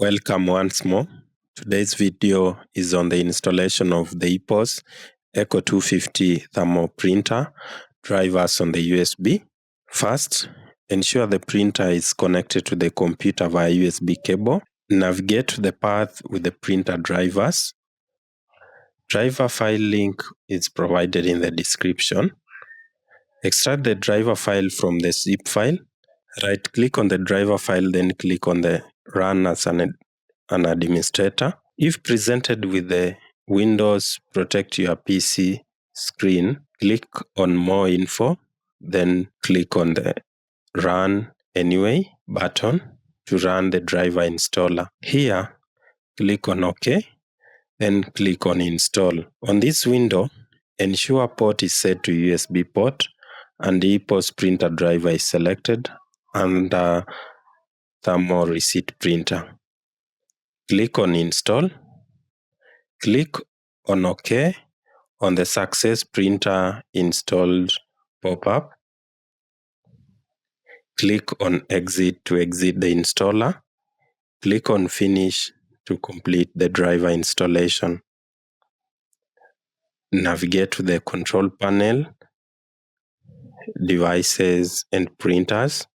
Welcome once more. Today's video is on the installation of the EPOS Echo 250 thermal printer drivers on the USB. First, ensure the printer is connected to the computer via USB cable. Navigate to the path with the printer drivers. Driver file link is provided in the description. Extract the driver file from the zip file. Right-click on the driver file, then click on the Run as an administrator. If presented with the Windows Protect Your PC screen, click on More Info, then click on the Run Anyway button to run the driver installer. Here, click on OK, then click on Install. On this window, ensure port is set to USB port and the EPOS printer driver is selected under thermal receipt printer. Click on Install. Click on OK on the Success Printer Installed pop-up. Click on Exit to exit the installer. Click on Finish to complete the driver installation. Navigate to the control panel, Devices and Printers.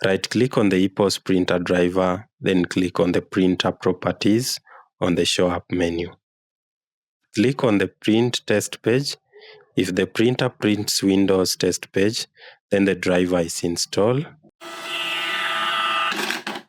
Right-click on the EPOS printer driver, then click on the Printer Properties on the Show Up menu. Click on the Print Test page. If the printer prints Windows test page, then the driver is installed.